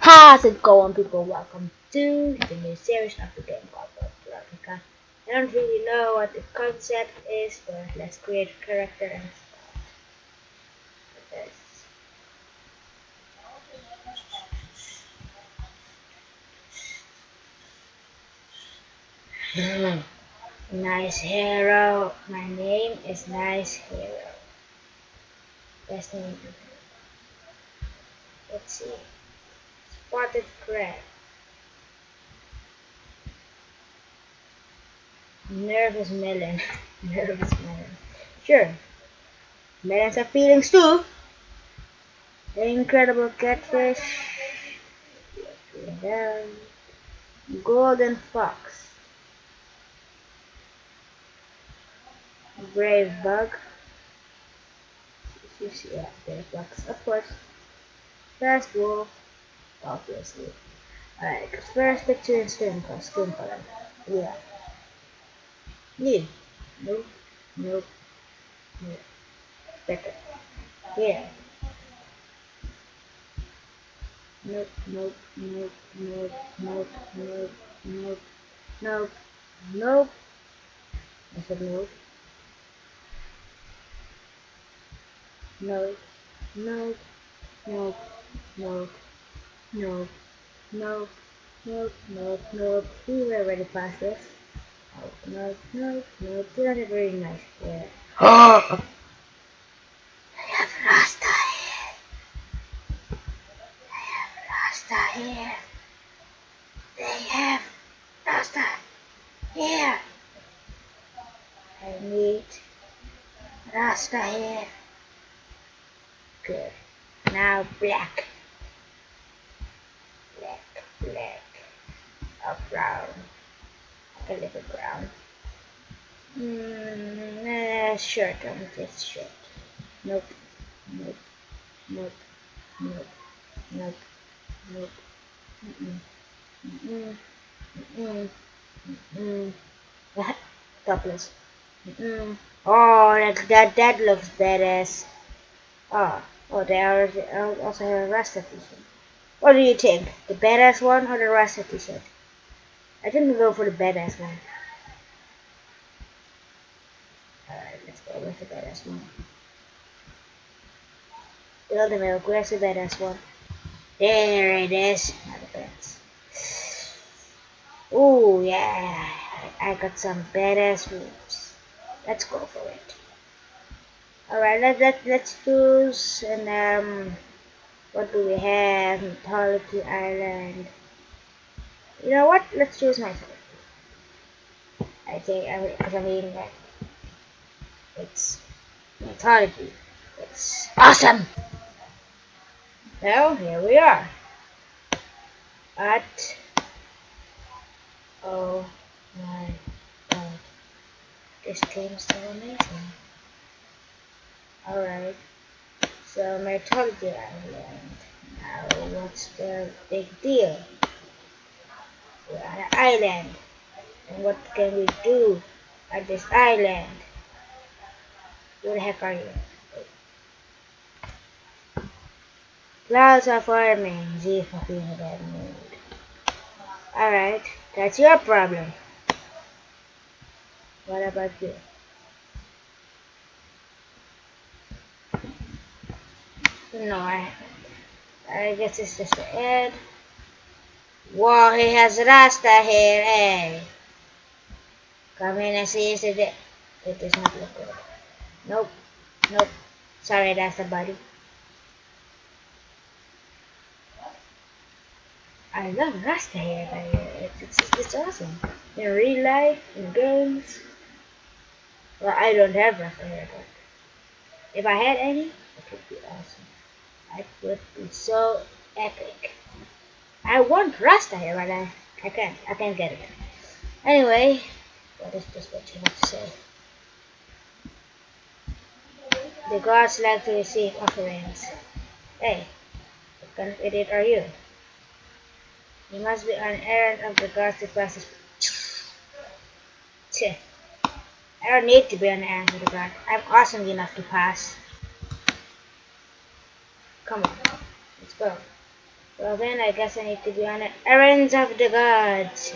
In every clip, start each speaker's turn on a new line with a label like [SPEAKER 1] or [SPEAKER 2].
[SPEAKER 1] How's it going, people? Welcome to the new series of the game called Replica. I don't really know what the concept is, but let's create a character and start with this. Nice Hero. My name is Nice Hero. Best name. Let's see. Spotted Crab. Nervous Melon. Nervous Melon. Sure. Melons have feelings too. The Incredible Catfish. Golden Fox. Brave Bug. Yeah, Brave Bugs, of course. Fast Wolf, obviously. Alright, first picture in skin color. Yeah. Yeah. Nope. Nope. Nope. Better. Yeah. Nope. Nope. Nope. Nope. Nope. Nope. Nope. Nope. Nope. I said nope. Nope. Nope. Nope. Nope. Nope. Nope. Nope. Nope. Nope. We already passed this. Nope. Nope. Nope. Nope. You don't have very nice hair. I have Rasta hair. I have Rasta hair. They have Rasta hair. I need Rasta hair. Good. Now black. Black. Black. Or brown. A little brown. Shirt on this shirt. Nope. Nope. Nope. Nope. Nope. Nope. Mm-mm. Mm-mm. Mm-mm. Mm-mm. Topless. Mm-mm. Oh, that looks badass. Oh, they also have a Rasta t-shirt. What do you think? The badass one or the Rasta t-shirt? I think we'll go for the badass one. Alright, let's go with the badass one. Build the milk, where's the badass one? There it is. Not the pants. Ooh, yeah. I got some badass moves. Let's go for it. Alright, let's choose and what do we have? Mythology Island. You know what? Let's choose myself. Because I mean that it's mythology. It's awesome. Well, here we are at oh my god, this game is so amazing. Alright, so mythology island. Now, what's the big deal? We're on an island, and what can we do at this island? Who the heck are you? Clouds are forming. Z for being in a bad mood. Alright, that's your problem. What about you? No, I guess it's just the end. Whoa, he has Rasta hair, hey. Come in and see if it does not look good. Nope, nope. Sorry, Rasta buddy. I love Rasta hair, but it's awesome. In real life, in games. Well, I don't have Rasta hair, but if I had any, it would be awesome. It would be so epic. I want Rasta hair, but I can't get it. Anyway, what is this what you have to say? The gods like to receive offerings. Hey, what kind of idiot are you? You must be on errand of the gods to pass this. Tch. I don't need to be on errand of the god. I'm awesome enough to pass. Come on, let's go. Well then, I guess I need to be on the errands of the gods.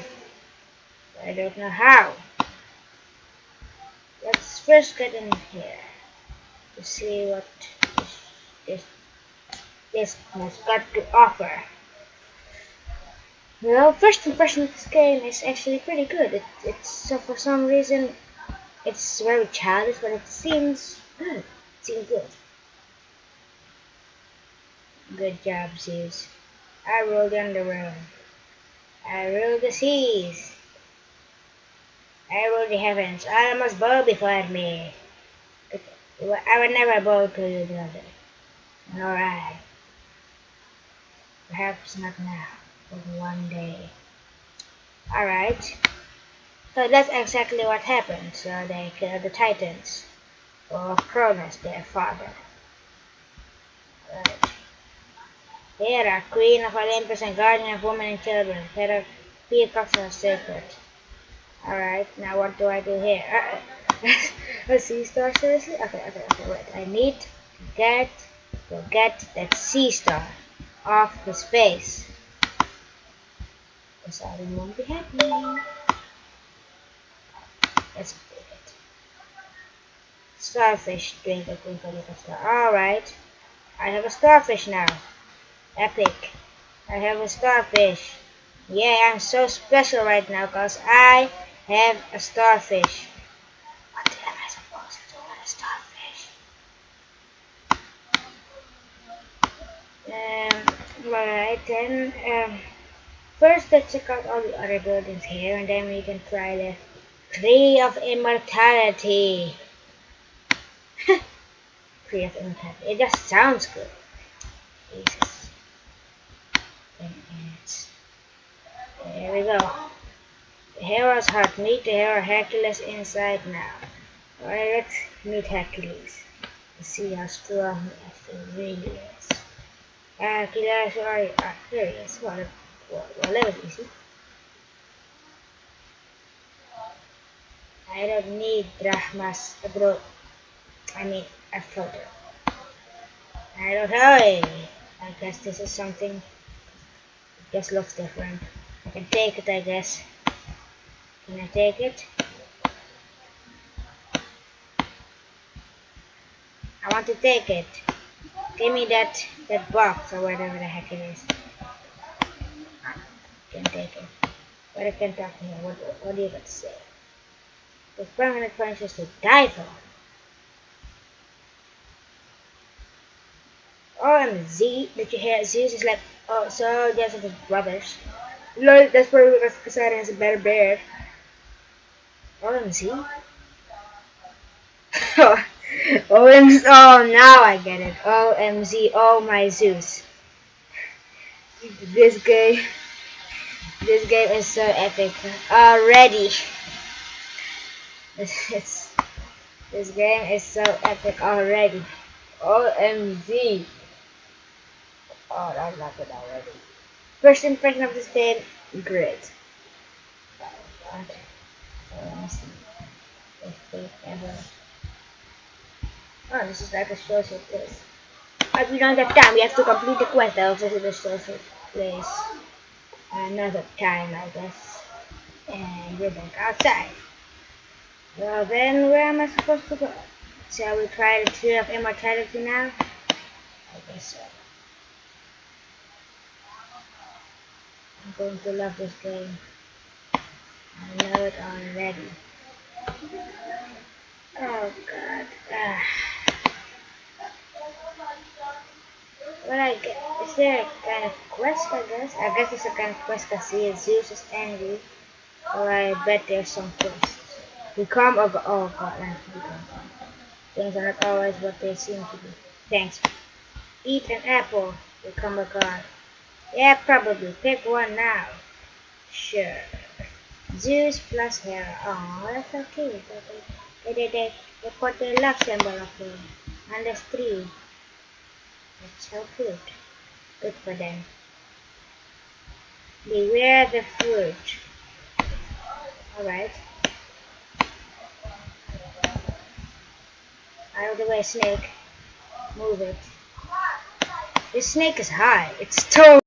[SPEAKER 1] I don't know how. Let's first get in here to see what this, this has got to offer. Well, first impression of this game is actually pretty good. It's so for some reason it's very childish, but it seems good. It seems good. Good job, Zeus. I rule the underworld. I rule the seas. I rule the heavens. All must bow before me. I would never bow to you, brother. Nor I. Perhaps not now, but one day. Alright. So that's exactly what happened. So they killed the Titans. Or Cronus, their father. Right. Hera, queen of Olympus and guardian of women and children. Hera, peacocks are sacred. Alright, now what do I do here? A sea star, seriously? Okay, wait. I need to get that sea star off his face. Because I won't be happy. Let's take it. Starfish, twinkle, twinkle, little star. Alright, I have a starfish now. Epic. I have a starfish. Yeah, I'm so special right now because I have a starfish. What am I supposed to do with a starfish? Alright then. First let's check out all the other buildings here and then we can try the Tree of Immortality. Tree of Immortality. It just sounds good. Jesus. There we go. The hero's heart. Meet the hero Hercules inside now. Alright, let's meet Hercules. Let's see how strong he really is. Hercules, where are you? Ah, here he is. Well, that was easy. I don't need drachmas, a floater. I don't know. I guess this is something. It just looks different. I can take it, I guess. Can I take it? I want to take it. Give me that box or whatever the heck it is. Can take it. But I can't talk to him. What do you got to say? The permanent punches to die for. OMZ, did you hear? Zeus is like, oh, so just his brothers. Lol, that's probably because Poseidon has a better beard. OMZ? OMZ, oh, now I get it. OMZ, oh my Zeus. This game is so epic already. This game is so epic already. OMG. Oh, I love it already. First impression of this game, great. Okay. So let me see. If they ever. Oh, this is like a social place. We don't have time. We have to complete the quest. I'll visit the social place another time, I guess. And we're back outside. Well then, where am I supposed to go? Shall we try the Tree of Immortality now? I guess so. I'm going to love this game. I know it already. Oh god. What I get? Is there a kind of quest, I guess? I guess it's a kind of quest because Zeus is angry. Or I bet there's some quest. Become a god. Oh god, I have to become a god. Things are not always what they seem to be. Thanks. Eat an apple. Become a god. Yeah, probably. Pick one now. Sure. Zeus plus Hera. Oh, that's so cute. They put the love symbol of him on the tree. That's so cute. Good for them. Beware the fruit. Alright. Out of the way, snake. Move it. This snake is high. It's totally